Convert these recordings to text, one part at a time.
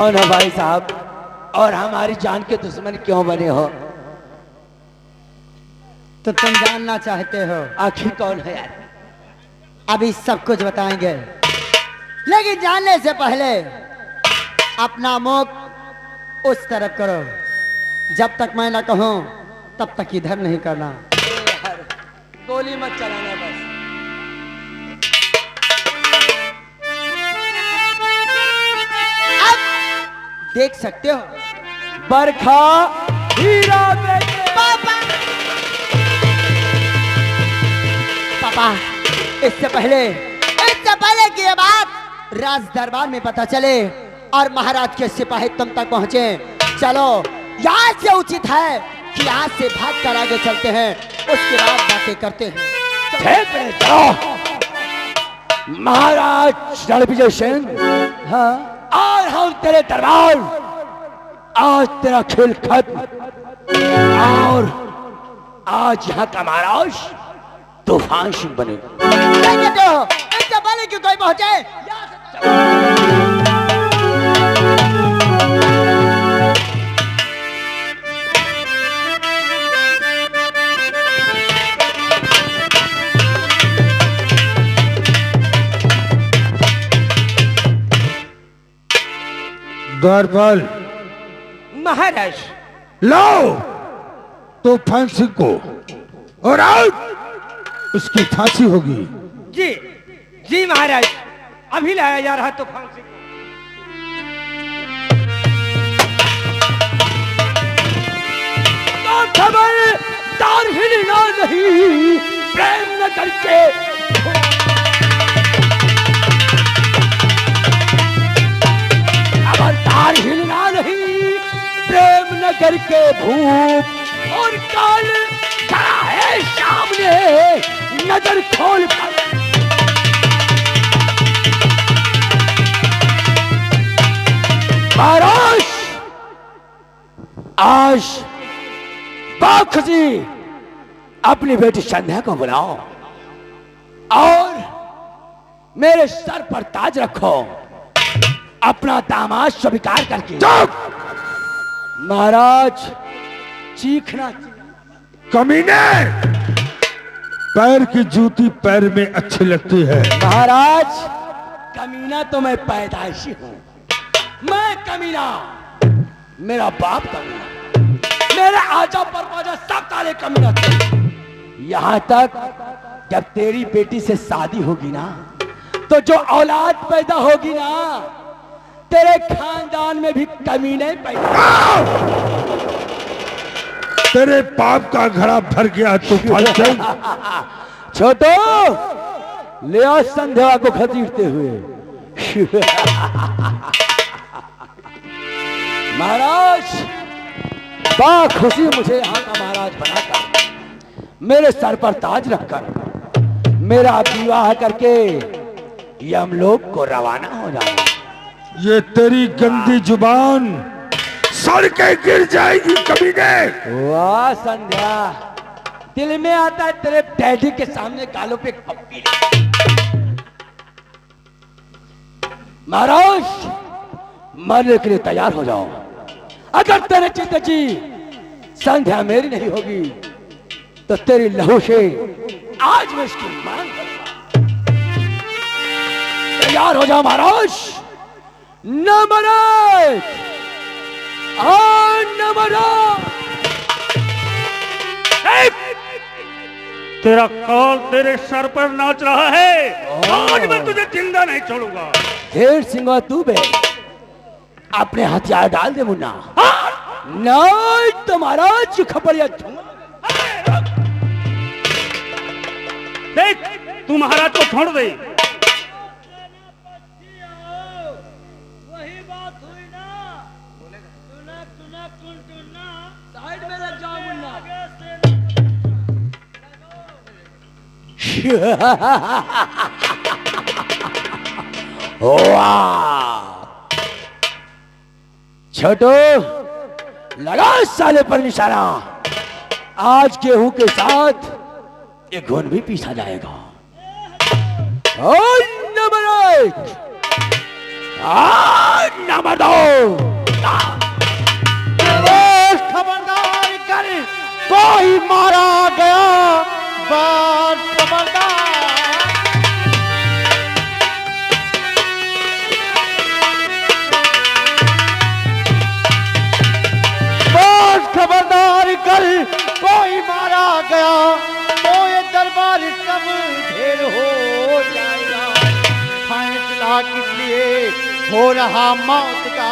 कौन हो भाई साहब, और हमारी जान के दुश्मन क्यों बने हो? तो तुम जानना चाहते हो? आखिर कौन है यार? अभी सब कुछ बताएंगे, लेकिन जानने से पहले अपना मुख उस तरफ करो। जब तक मैं ना कहूं तब तक इधर नहीं करना। यार गोली मत चलाना बस। अब देख सकते हो बरखा हीरा बेटे। पापा, इससे पहले कि ये बात राज दरबार में पता चले और महाराज के सिपाही तुम तक पहुंचे, चलो यहाँ से उचित है कि यहाँ से भाग कर आगे चलते हैं, उसके बाद बातें करते हैं। ठीक है, चलो। महाराज रणविजय सिंह, हाँ, और हम तेरे दरबार, आज तेरा खेल खत्म। और आज यहाँ का महाराज तूफान सिंह बने। क्या कहते हो? इससे पहले कि कोई पहुंचे, द्वारपाल, महाराज लाओ तूफान सिंह को और आओ, उसकी फांसी होगी। जी जी महाराज, अभी लाया जा रहा तूफान सिंह। तो खबरदार हिलना नहीं, प्रेम न करके। खबरदार हिलना नहीं, प्रेम न करके भूप और काल खड़ा है सामने, नजर खोल कर। महाराज, आज बाखुदी अपनी बेटी संध्या को बुलाओ और मेरे सर पर ताज रखो, अपना दामाद स्वीकार करके। महाराज, चीखना कमीने, पैर की जूती पैर में अच्छी लगती है। महाराज, कमीना तो मैं पैदाइशी हूं। मैं कमीना, मेरा बाप कमीना, मेरे आजा परवाजा सब ताले कमीना थे। यहां तक जब तेरी बेटी से शादी होगी ना, तो जो औलाद पैदा होगी ना, तेरे खानदान में भी कमीने पैदा। तेरे पाप का घड़ा भर गया तूफान सिंह। छोटो, ले आओ संध्या को खतीरते हुए। महाराज, बाखुशी मुझे यहाँ का महाराज बनाकर, मेरे सर पर ताज रखकर, मेरा विवाह करके यमलोक को रवाना हो जाना। ये तेरी गंदी जुबान सड़ के गिर जाएगी कमीने। वाह संध्या, दिल में आता है तेरे डैडी के सामने गालों पे पप्पी ले। महाराज, मरने के लिए तैयार हो जाओ। अगर तेरे चित्त जी संध्या मेरी नहीं होगी, तो तेरी लहू से आज मैं इसकी मांग करूंगा। तैयार हो जाओ महाराज। नमन तेरा कॉल तेरे सर पर नाच रहा है। आज मैं तुझे जिंदा नहीं छोड़ूंगा। ढेर सिंह तू बे, अपने हथियार डाल दे मुन्ना। नहीं तो महाराज खपड़िया देख, तू महाराज को छोड़ दे। वही बात हुई ना, साइड में लग जाओ मुन्ना। वाह छोटो, लगा साले पर निशाना। आज गेहूं के साथ ये घुन भी पीसा जाएगा। नंबर दो। खबरदार कर, कोई मारा गया, बस खबरदार। बस खबरदार कर, कोई मारा गया, तो ये दरबार सब ढेर हो जाएगा। फैसला किस लिए हो रहा मौत का,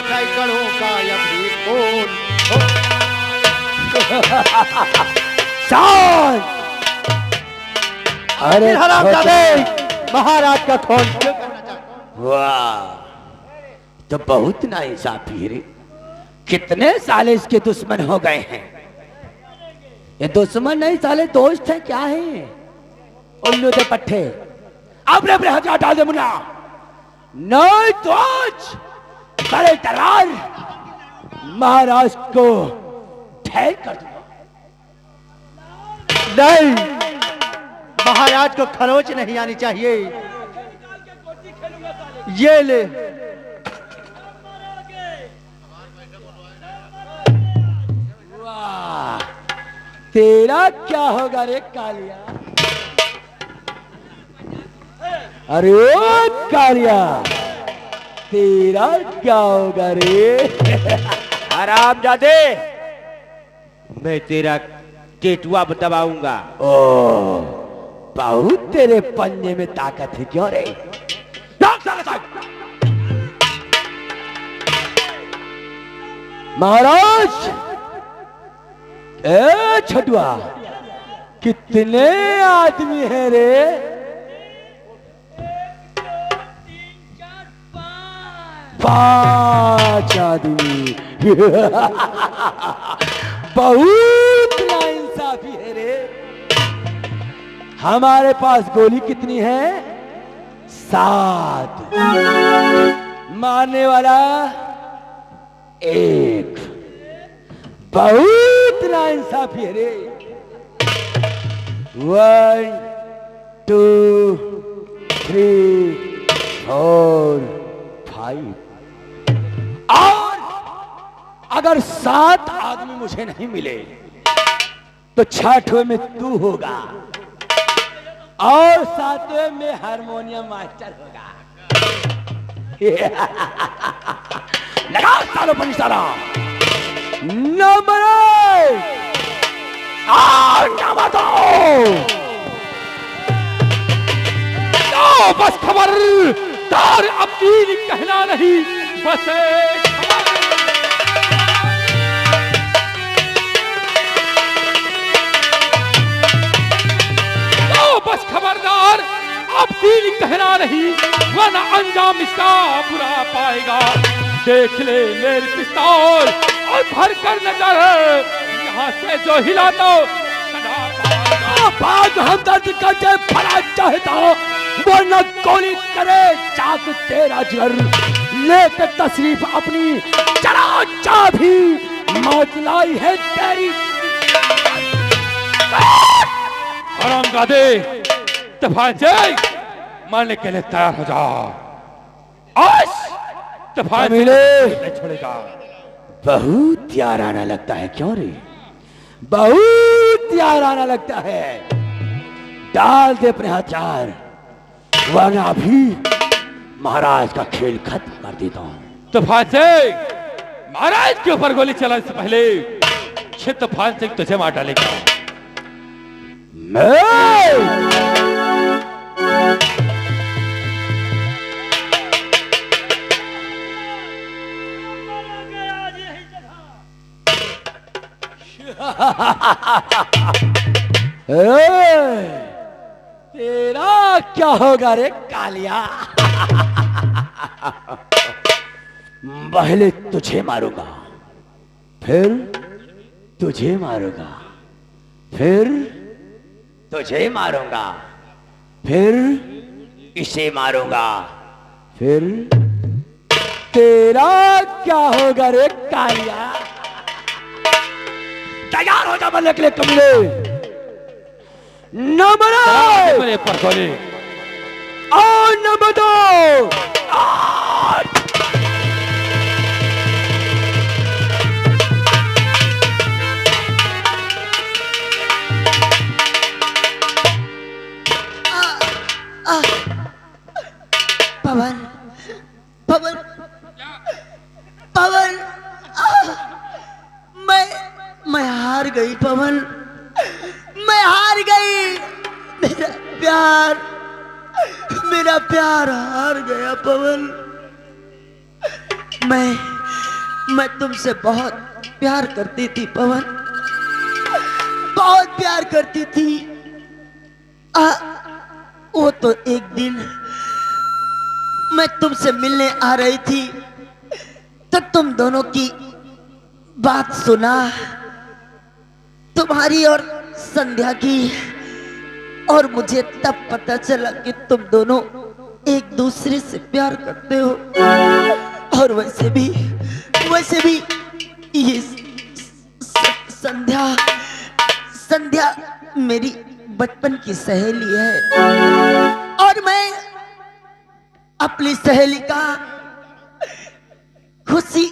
सैकड़ों का अभी कौन अरे हरामजादे, महाराज का खून क्यों करना चाहते हो? वाह, तो बहुत नाइंसाफी है रे। कितने साले इसके दुश्मन हो गए हैं। ये दुश्मन नहीं साले दोस्त है, क्या है? उल्लू दे पट्टे, अपने अपने हथियार डाल दे मुन्ना, नहीं तो आज बड़े तरार महाराज को ठहर कर दूंगा। नहीं, महाराज को खरोच नहीं आनी चाहिए। ये ले, वाह, तेरा क्या होगा रे कालिया? अरे ओ कालिया, तेरा क्या होगा रे? हरामजादे, मैं तेरा टेटुआ दबाऊंगा। ओ, बहुत तेरे पन्ने में ताकत है क्यों रे? महाराज, ए छटुआ, कितने आदमी हैं रे? 5 आदमी। बहुत नाइंसाफी है रे। हमारे पास गोली कितनी है? 7, मारने वाला 1। बहुत नाइंसाफी है रे। 1 2 3 4 5, और अगर 7 आदमी मुझे नहीं मिले तो 6ठवें में तू होगा और 7वें में हारमोनियम मास्टर होगा। लगा सालों पर निशाना। नंबर 1 और नंबर 2। बस खबरदार, अब तीन कहना नहीं, बस एक बस खबरदार, अब तीन कहना नहीं, वरना अंजाम इसका बुरा पाएगा। देख ले मेरी पिस्तौल और भर कर नजर, यहाँ से जो हिला तो सदा पाएगा। बात हम दर्द करके फला चाहता हूँ, वरना गोली करे चाक तेरा जिगर। लेकर तशरीफ अपनी चला चाबी, मौत लाई है तेरी। हरामजादे, तफांचे मारने के लिए तैयार हो जाओ। आज तफांचे नहीं छोड़ेगा। बहुत याराना लगता है क्यों रे? बहुत याराना लगता है। डाल दे अपने हथियार, वरना अभी महाराज का खेल खत्म कर देता हूँ। तफांचे, महाराज के ऊपर गोली चलाने से पहले तफांचे तुझे मार डालेगा। तेरा क्या होगा रे कालिया? पहले तुझे मारूंगा, फिर तुझे मारूंगा, फिर तुझे मारूंगा, फिर इसे मारूंगा, फिर तेरा क्या होगा रे कालिया? तैयार हो जा मरने के लिए कमले। नंबर 1 पर गोली और नंबर 2 प्यार हार गया पवन। मैं तुमसे बहुत प्यार करती थी पवन, बहुत प्यार करती थी। वो तो एक दिन मैं तुमसे मिलने आ रही थी तो तुम दोनों की बात सुना, तुम्हारी और संध्या की, और मुझे तब पता चला कि तुम दोनों एक दूसरे से प्यार करते हो। और वैसे भी ये संध्या मेरी बचपन की सहेली है और मैं अपनी सहेली का खुशी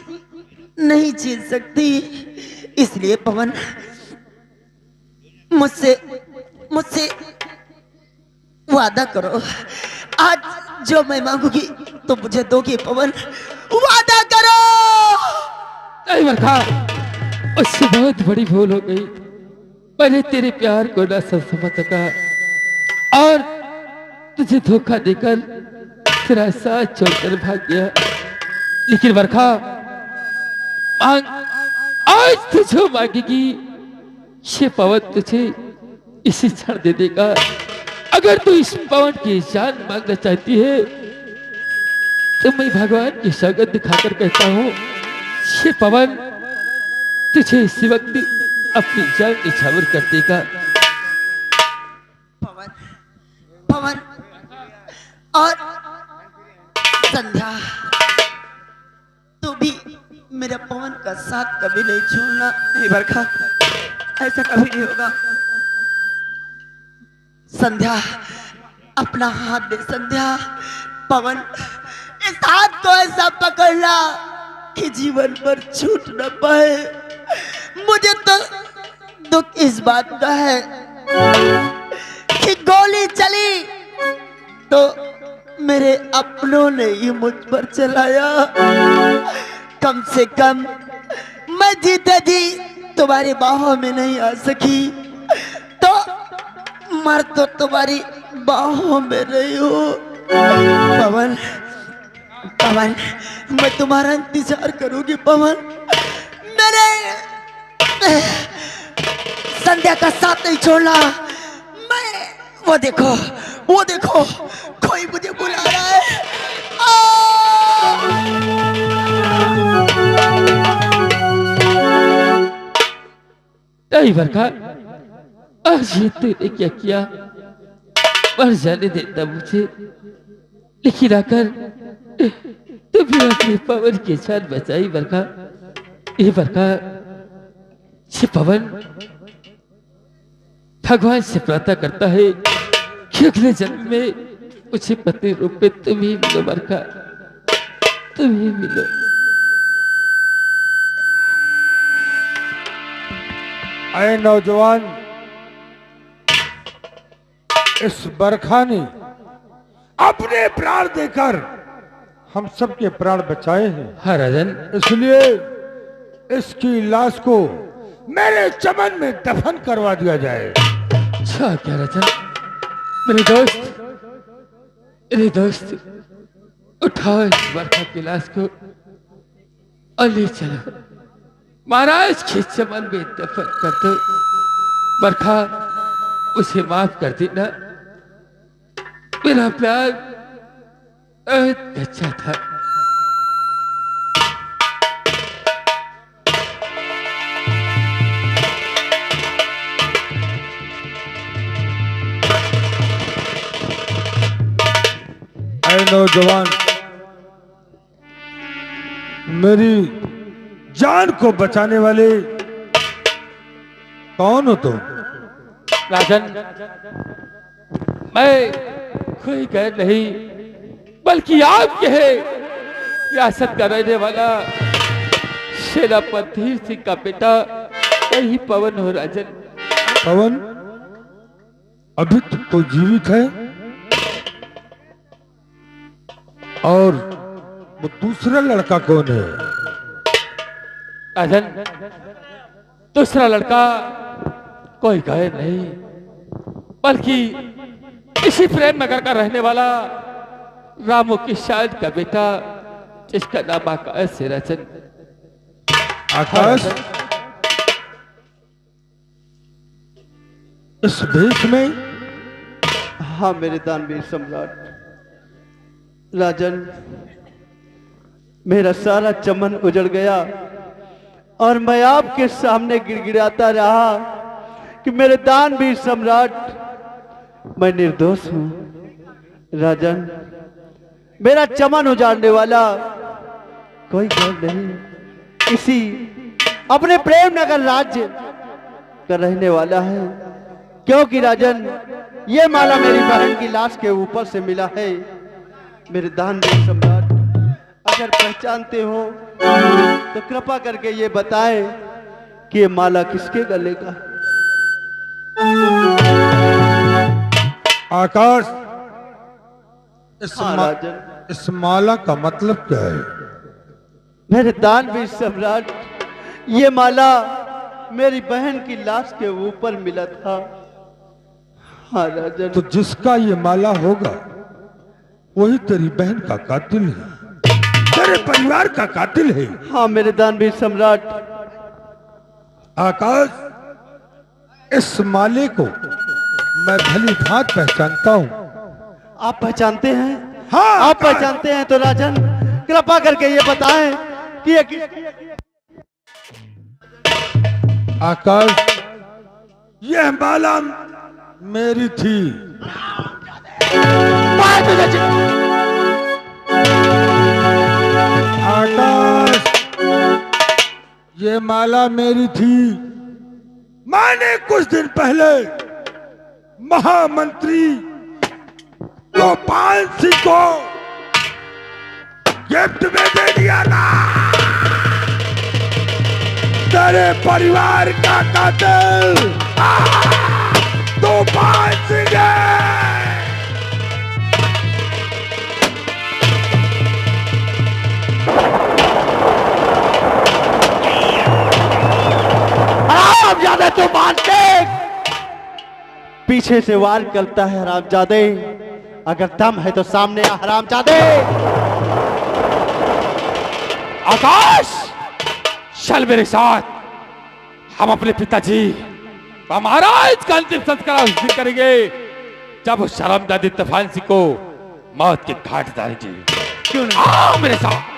नहीं झेल सकती। इसलिए पवन मुझसे वादा करो, आज जो मैं मांगूंगी तो मुझे दोगी पवन, वादा करो। नहीं बरखा, उससे बहुत बड़ी भूल हो गई। मैंने तेरे प्यार को न समझ सका और तुझे धोखा देकर तेरा साथ छोड़कर भाग गया। लेकिन बरखा, मांग, आज तुझे मांगेगी ये पवन तुझे इसी क्षण दे देगा। अगर तू इस पवन की जान मांगना चाहती है तो मैं भगवान की सौगंध दिखाकर कहता हूँ, ये पवन तुझे इसी वक्त अपनी जान निछावर कर देगा। पवन और संध्या, तू भी मेरे पवन का साथ कभी नहीं छोड़ना। नहीं बरखा, ऐसा कभी नहीं होगा। संध्या, अपना हाथ दे संध्या। पवन, इस हाथ को ऐसा पकड़ना कि जीवन पर छूट न पाए। मुझे तो दुख इस बात का है कि गोली चली तो मेरे अपनों ने ही मुझ पर चलाया। कम से कम मैं जीते जी तुम्हारी बाहों में नहीं आ सकी तो मर तो तुम्हारी बाहों में रही हो। पवन, पवन, मैं तुम्हारा इंतजार करूंगी पवन। मेरे संध्या का साथ नहीं छोड़ना। मैं वो देखो कोई मुझे बुला रहा है। नहीं बरखा, आज ये तूने क्या किया? मर जाने देता मुझे, लेकिन आकर तुमने अपने पवन की जान बचाई बरखा। ये बरखा, ये पवन भगवान से प्रार्थना करता है कि अगले जन्म में मुझे पति रूप में तुम ही मिलो बरखा, तुम ही मिलो। अरे नौजवान, इस बरखा ने अपने प्राण देकर हम सबके प्राण बचाए हैं। हाँ राजन, इसलिए इसकी लाश को मेरे चमन में दफन करवा दिया जाए। अच्छा क्या राजन? मेरे दोस्त उठाओ इस बरखा की लाश को और ले चलो महाराज के चमन में दफन कर दो। बरखा, उसे माफ कर देना, मेरा प्यार बहुत अच्छा था। ऐ नौजवान, मेरी जान को बचाने वाले कौन हो तुम? राजन, मैं कोई गैर नहीं बल्कि आपके है रियासत का रहने वाला सेनापति धीर सिंह का बेटा वही पवन हो राजन। पवन अभी तो जीवित है और वो दूसरा लड़का कौन है? राजन, दूसरा लड़का कोई गैर नहीं बल्कि इसी प्रेम नगर का रहने वाला रामू की शायद का बेटा जिसका नाम आकाश है राजन। आकाश, इस देश में? हाँ मेरे दानवीर सम्राट राजन, मेरा सारा चमन उजड़ गया और मैं आपके सामने गिड़गिड़ाता रहा कि मेरे दानवीर सम्राट, मैं निर्दोष हूं। राजन, मेरा चमन उजाड़ने वाला कोई और नहीं, इसी अपने प्रेम नगर राज्य का रहने वाला है। क्योंकि राजन, ये माला मेरी बहन की लाश के ऊपर से मिला है। मेरे दानवीर सम्राट, अगर पहचानते हो तो कृपा करके ये बताएं कि ये माला किसके गले का? आकाश, हाँ राजन, इस माला का मतलब क्या है? मेरे दानवीर सम्राट, ये माला मेरी बहन की लाश के ऊपर मिला था। हाँ राजन। तो जिसका ये माला होगा वही तेरी बहन का कातिल है, तेरे परिवार का कातिल है। हाँ मेरे दानवीर सम्राट। आकाश, इस माले को मैं भली भांति पहचानता हूँ। आप पहचानते हैं? हाँ, आप पहचानते हैं तो राजन, कृपा करके ये बताएं कि ये आकाश, यह माला मेरी थी। आकाश, ये माला मेरी थी। मैंने कुछ दिन पहले महामंत्री गोपाल सिंह को गिफ्ट में दे दिया था। तेरे परिवार का कातिल गोपाल सिंह है। हरामजादे, तू मानते? पीछे से वार करता है हरामजादे। अगर दम है तो सामने आ हरामजादे। आकाश, चल मेरे साथ। हम अपने पिताजी व महाराज का अंतिम संस्कार उस दिन करेंगे जब उस शर्मजादी तूफान सिंह को मौत के घाट उतारेंगे। क्यों नहीं? आओ मेरे साथ।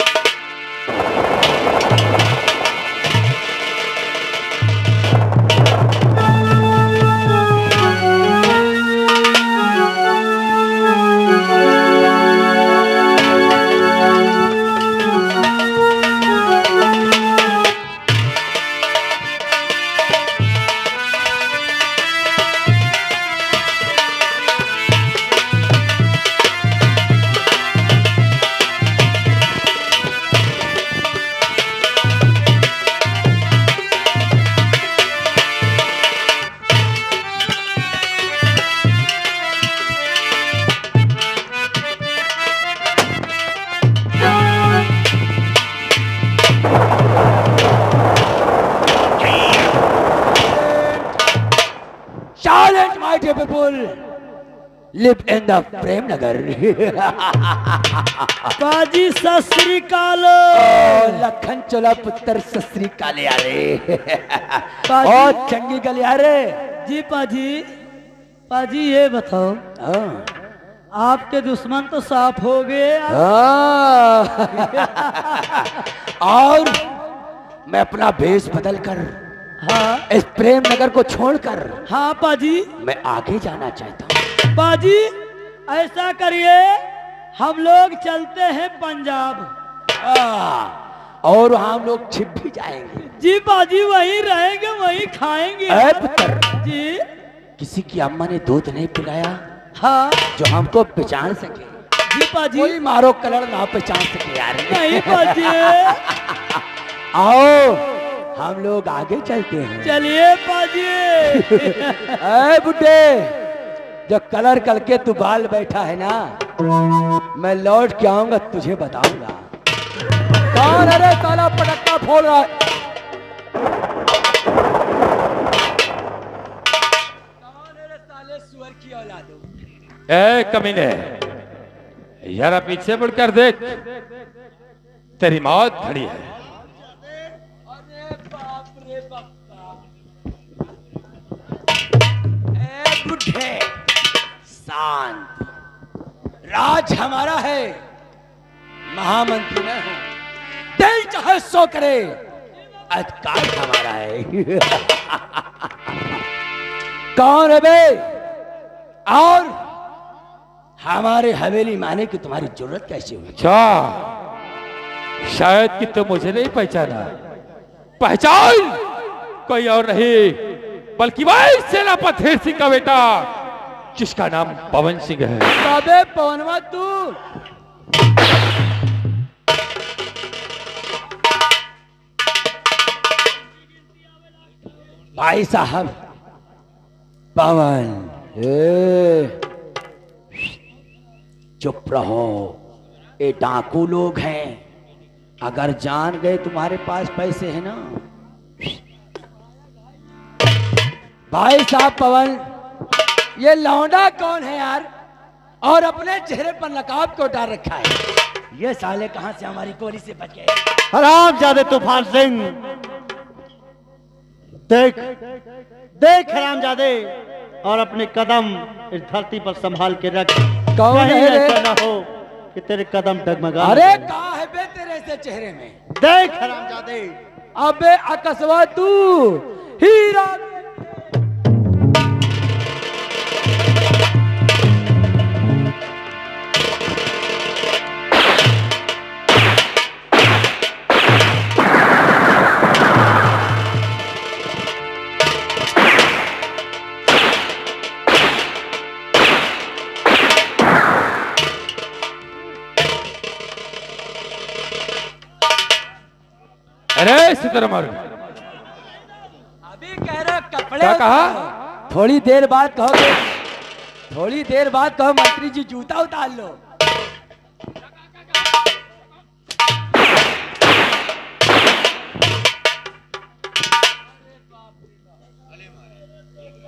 Silent, my dear people. Live in the Prem Nagar. पाजी सत श्री अकाल। लखन चला पुत्र सत श्री अकाल यारे। पाजी। और चंगी गल यारे। जी पाजी, पाजी ये बताओ, हाँ। आपके दुश्मन तो साफ हो गए। हाँ। और मैं अपना भेष बदल कर हाँ इस प्रेम नगर को छोड़कर हाँ पाजी। मैं आगे जाना चाहता हूँ। पाजी ऐसा करिए, हम लोग चलते हैं पंजाब। और हम लोग छिप भी जाएंगे। जी पाजी, वहीं रहेंगे, वहीं खाएंगे। ऐ पुत्र, जी किसी की अम्मा ने दूध नहीं पिलाया हाँ जो हमको पहचान सके। जी पाजी। कोई मारो कलर ना पहचान सके यार। नहीं पाजी। आओ हम लोग आगे चलते हैं। चलिए पाजी। ऐ बुड्ढे, जो कलर करके तू बाल बैठा है ना, मैं लौट के आऊंगा तुझे बताऊंगा। कौन? अरे साला पटक्का फोड़ रहा है। कौन? अरे साले सुअर की औलाद हो। ए कमीने, जरा पीछे मुड़कर देख, तेरी मौत खड़ी है। अरे बाप रे बाप, ए बुढ़े शांत, राज हमारा है, महामंत्री मैं हूं, दिल चाहे सो करे, अधिकार हमारा है। कौन है बे? और हमारे हवेली माने की तुम्हारी जरूरत कैसी हुई? अच्छा, शायद कि तुम मुझे नहीं पहचाना। पहचान कोई और नहीं बल्कि वही सेनापति सिंह का बेटा जिसका नाम पवन सिंह है। अबे पवनवा तू, भाई साहब पवन, चुप रहो, ये डाकू लोग हैं, अगर जान गए तुम्हारे पास पैसे हैं ना। भाई साहब पवन, ये लौंडा कौन है यार, और अपने चेहरे पर नकाब क्यों डाल रखा है? ये साले कहां से हमारी गोली से बच गए? हरामजादे तूफान सिंह, देख देख हरामजादे, और अपने कदम इस धरती पर संभाल के रख। कौन कहीं है रे? ऐसा ना हो कि तेरे कदम डगमगा। अरे कहा है बे तेरे से चेहरे में? देख हरामजादे, अबे अकस्वा तू हीरा। अरे सीतारामन, अभी कह रहे कपड़े क्या कहा? थोड़ी देर बाद कहोगे, थोड़ी देर बाद कहो मंत्री जी जूता उतार लो।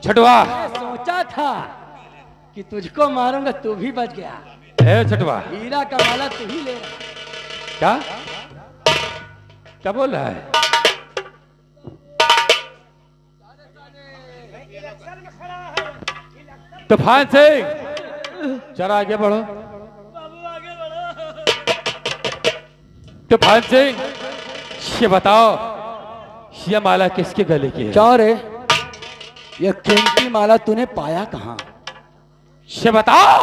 छटवा, मैं सोचा था कि तुझको मारूंगा, तू भी बच गया। ए छटवा, हीरा का माला तू ही ले रहा। क्या क्या बोल रहा है? तूफान सिंह, जरा आगे बढ़ो। तूफान सिंह, ये बताओ, ये माला किसके गले की है? क्यों रे, ये कीमती माला तूने पाया कहाँ? ये बताओ,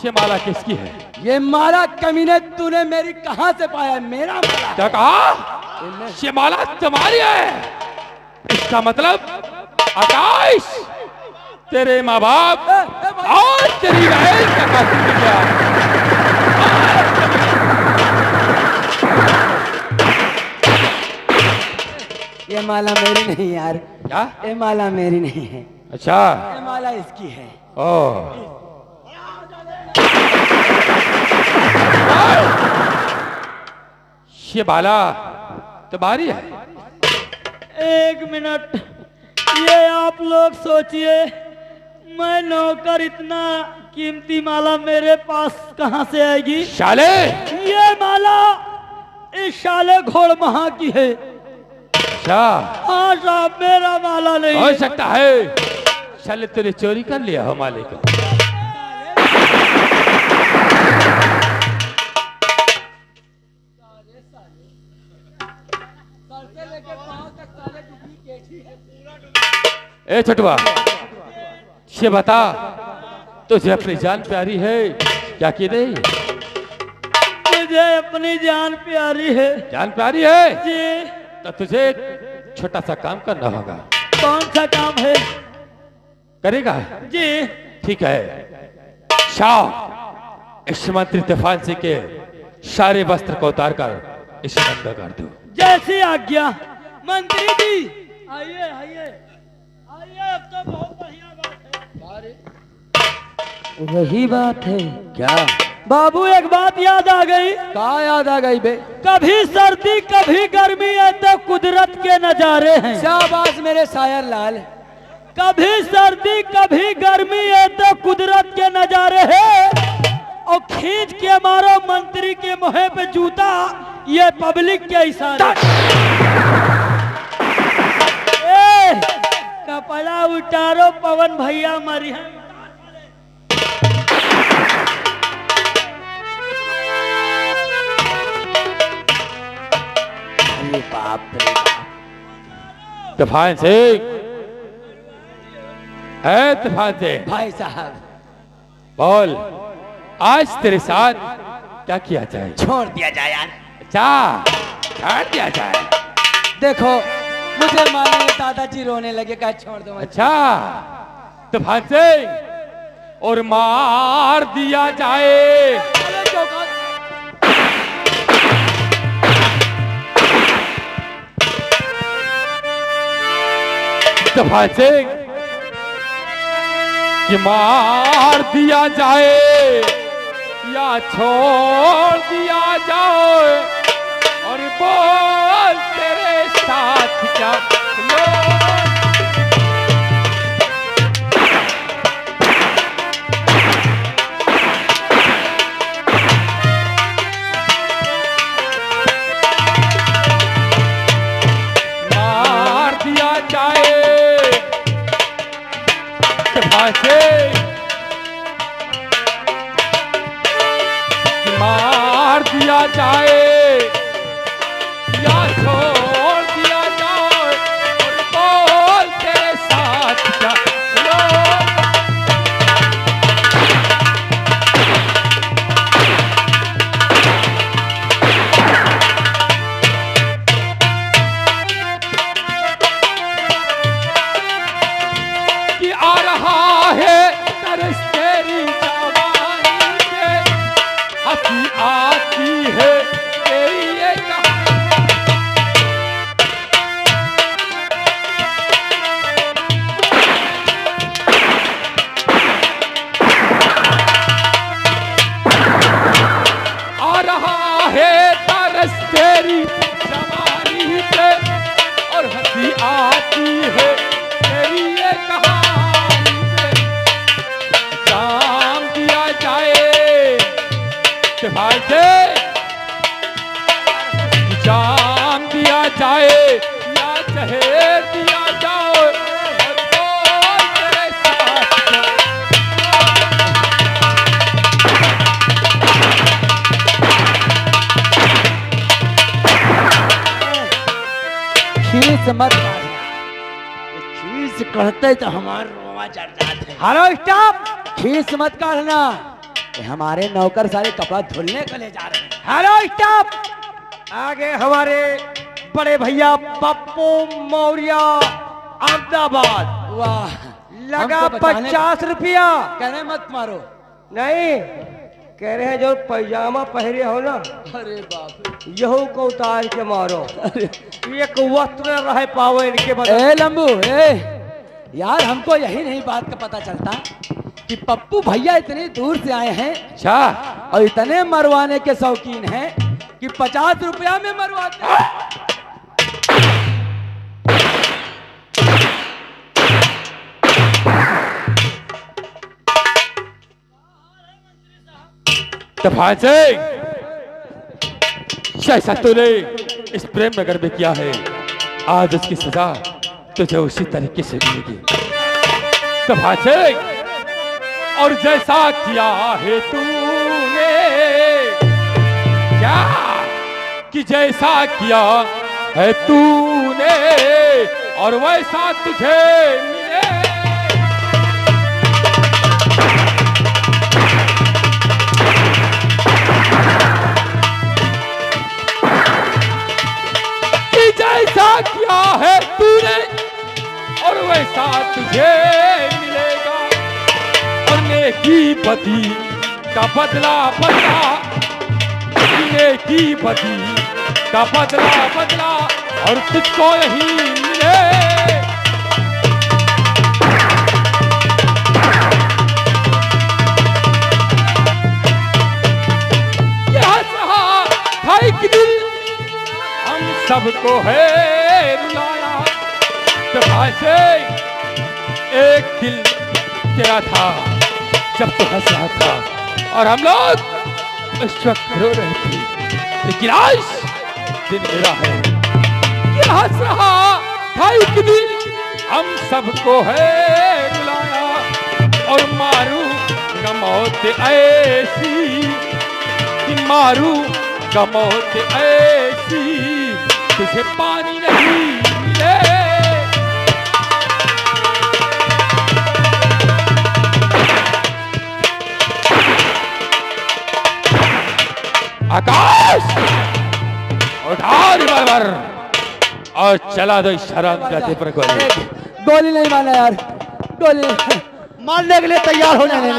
ये माला किसकी है? ये माला कमीने तूने मेरी कहाँ से पाया? मेरा माला। क्या कहा? ये माला तुम्हारी है? इसका मतलब आकाश तेरे माँ बाप और तेरी बहन का कातिल बन गया। ये माला मेरी नहीं यार, क्या? ये माला मेरी नहीं है, अच्छा, ये माला इसकी है। ओ, ये माला तुम्हारी है? एक मिनट, ये आप लोग सोचिए, मैं नौकर, इतना कीमती माला मेरे पास कहां से आएगी? शाले, ये माला इस शाले घोड़ महा की है। अच्छा, हाँ साहब, मेरा माला नहीं हो है। सकता है शाले तूने चोरी कर लिया हो माले को। ए छटवा, ये बता, तुझे अपनी जान प्यारी है क्या कि नहीं? मुझे अपनी जान प्यारी है। जान प्यारी है जी, तो तुझे एक छोटा सा काम करना होगा। कौन सा काम है? करेगा? जी, ठीक है। शाह, इस मंत्री तूफान सिंह के सारे वस्त्र को उतार कर इसे नंगा कर दो। जैसी आज्ञा। मंत्री जी, आइए आइए आइए, अब तो बहुत बढ़िया बात है। वही बात है क्या? बाबू, एक बात याद आ गई। कहाँ याद आ गई बे? कभी सर्दी कभी गर्मी, ये तो कुदरत के नजारे हैं। शाबाश मेरे शायर लाल। कभी सर्दी कभी गर्मी, ये तो कुदरत के नजारे पब्लिक के इशारे। ए, कपड़ा उतारो पवन भैया मरी है। अरे बाप रे बाप। तूफान सिंह, है तूफान सिंह, भाई साहब बोल आज तेरे साथ क्या किया जाए? छोड़ दिया जाए यार। अच्छा, छोड़ दिया जाए। देखो मुझे मालूम है दादाजी रोने लगे, क्या छोड़ दो। अच्छा, तूफान सिंह, और मार दिया जाए। तूफान सिंह, कि मार दिया जाए या छोड़ दिया जाए, और बोल तेरे साथ क्या मार दिया जाए। मार दिया जाए या छोड़ दिया जाए, और बोल तेरे साथ क्या कि आ रहा है तरस तेरी जवानी पे, हंसी आती है तेरी ये आ रहा है तरस तेरी जवानी पे, और हंसी आती है तेरी ये कहानी पे। जाम दिया जाए भाई से, जाम दिया जाए या जहर दिया जाए, और बोल तेरे साथ खीस मत काटना। खीस कहते तो हमारे रोमा चढ़ जाते। हेलो स्टाफ, खीस मत काटना। ये हमारे नौकर सारे कपड़ा धुलने को ले जा रहे हैं। हेलो स्टाफ, आगे हमारे बड़े भैया पप्पू मौर्य अहमदाबाद। वाह, लगा हमको बचाने- 50 रुपया। कहने मत मारो। नहीं, कह रहे हैं जो पैजामा पहरे हो ना, अरे बाप यहू को उतार के मारो। एक वस्त्र रहे पावे इनके रे। बदले। ए लंबू, ए यार, हमको यही नहीं बात का पता चलता कि पप्पू भैया इतनी दूर से आए हैं अच्छा। और इतने मरवाने के शौकीन हैं कि 50 रुपया में मरवाते हैं। तूफान सिंह, जैसा तूने इस प्रेम नगर में किया है, आज उसकी सजा तुझे उसी तरीके से मिलेगी। तूफान सिंह, और जैसा किया है तूने, क्या कि जैसा किया है तूने, और वैसा तुझे मिले। कि जैसा किया है तूने, और वैसा तुझे मिलेगा, और नेकी बदी का बदला बदला, नेकी बदी का बदला बदला, और तुझको यही मिले। क्या कहा था एक दिल हम सबको है रुलाया। तूफान सिंह, एक दिल तेरा था जब तो हंस रहा था, और हम लोग उस वक्त रो रहे थे, लेकिन आज दिन मेरा है। ये हंस रहा था एक दिन, हम सबको है रुलाया, और मारू न मौत ऐसी, कि मारू न मौत ऐसी, तुझे पानी नहीं मिले। आकाश, उठा रिवॉल्वर और चला दो इस हरामजादे पर गोली। गोली नहीं मारना यार, गोली नहीं, मारने के लिए तैयार हो जाने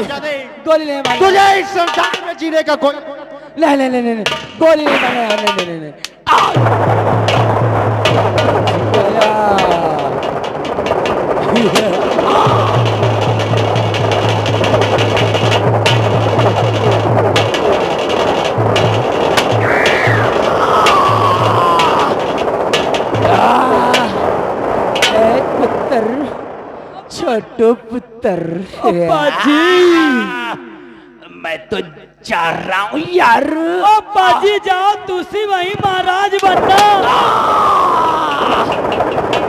गोली नहीं मारना, तुझे इस संसार में जीने का कोई नहीं नहीं नहीं नहीं, गोली नहीं मारना यार, नहीं नहीं नहीं, पुत्र, छोटू पुत्र, अब्बा जी, मैं तो जा रहा हूँ यार। अब्बा जी जाओ, तुसी वही महाराज बनना।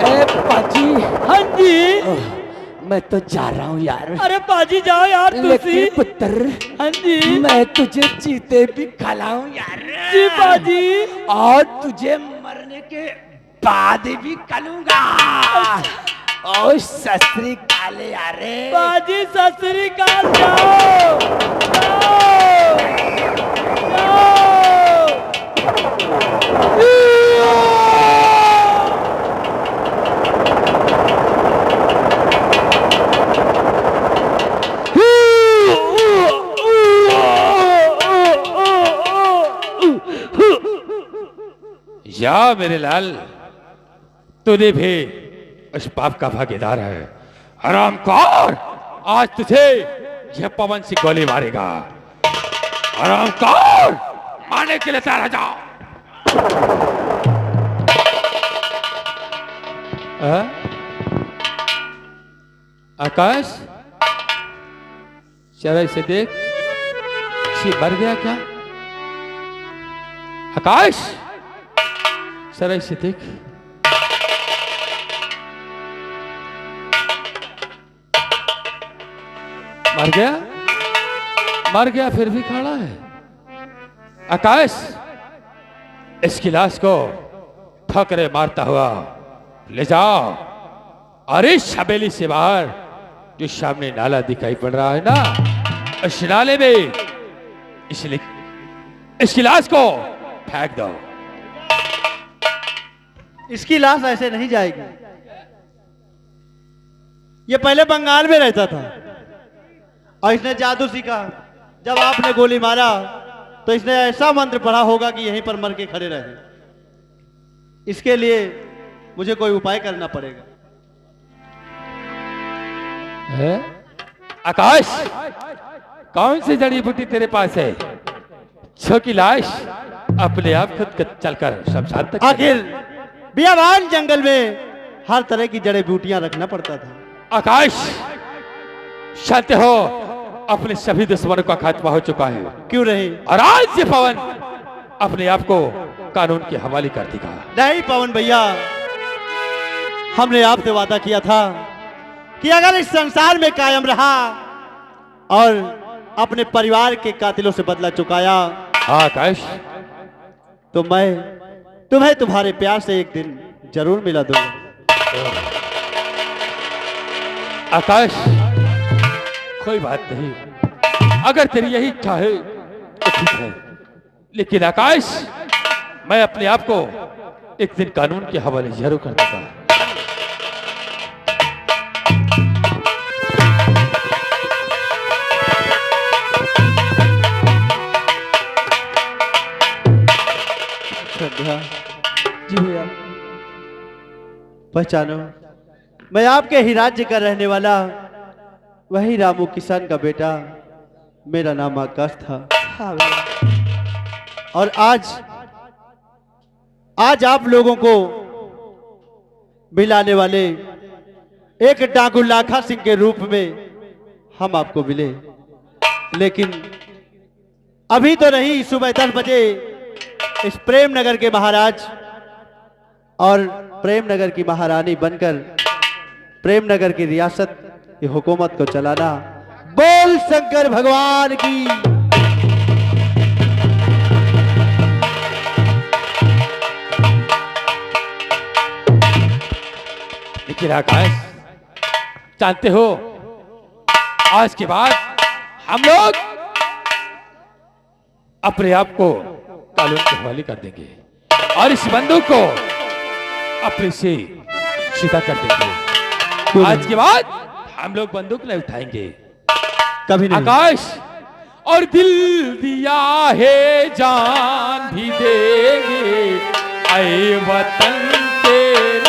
ए पाजी, हाँ जी, मैं तो जा रहा हूँ यार, अरे बाजी जाओ यार तुसी। लेकिन पुत्र, हाँ जी, मैं तुझे चीते भी खिलाऊं यार, जी बाजी, और तुझे मरने के बाद भी खिलाऊंगा। ओ सस्री काले यार, बाजी सत श्री अकाल, जाओ जाओ या मेरे लाल, तूने भी उस पाप का भागीदार है। हरामखोर, आज तुझे यह पवन सिंह गोली मारेगा। हरामखोर, मारने के लिए तैयार हो जाओ। आकाश, जरा इसे देख, ये मर गया क्या? आकाश, जरा इसे देख। मर गया, मर गया, फिर भी खड़ा है। आकाश, इसकी लाश को ठोकरे मारता हुआ ले जाओ, और इस हवेली से बाहर जो सामने नाला दिखाई पड़ रहा है ना, उस नाले में इसलिए इसकी लाश को फेंक दो। इसकी लाश ऐसे नहीं जाएगी। ये पहले बंगाल में रहता था और इसने जादू सीखा। जब आपने गोली मारा तो इसने ऐसा मंत्र पढ़ा होगा कि यहीं पर मर के खड़े रहे। इसके लिए मुझे कोई उपाय करना पड़ेगा। है? आकाश, कौन सी जड़ी बूटी तेरे पास है जो कि लाश अपने आप खुद चलकर शमशान तक? आखिर बियाबान जंगल में हर तरह की जड़ी बूटियां रखना पड़ता था। आकाश, शांत हो, अपने सभी दुश्मनों का खात्मा हो चुका है। क्यों नहीं? और आज ये पवन अपने आप को कानून के हवाले कर देगा। नहीं पवन भैया, हमने आपसे वादा किया था कि अगर इस संसार में कायम रहा और अपने परिवार के कातिलों से बदला चुकाया, आकाश, तो मैं तुम्हें तुम्हारे प्यार से एक दिन जरूर मिला दूंगा। आकाश, कोई बात नहीं, अगर तेरी यही इच्छा है तो ठीक है, लेकिन आकाश, मैं अपने आप को एक दिन कानून के हवाले जरूर कर दूंगा। जी भैया, पहचानो, मैं आपके ही राज्य का रहने वाला वही रामू किसान का बेटा, मेरा नाम आकाश था। हाँ भैया। और आज आप लोगों को मिलाने वाले एक डाकू लाखा सिंह के रूप में हम आपको मिले, लेकिन अभी तो नहीं, सुबह 10 बजे इस प्रेम नगर के महाराज और प्रेम नगर की महारानी बनकर प्रेम नगर की रियासत की हुकूमत को चलाना। बोल शंकर भगवान की। लेकिन आकाश, जानते हो आज के बाद हम लोग अपने आप को कानून के हवाले कर देंगे और इस बंदूक को अपने से सीधा कर देंगे। आज के बाद हम लोग बंदूक नहीं उठाएंगे कभी नहीं। आकाश, और दिल दिया है जान भी देंगे ऐ वतन तेरे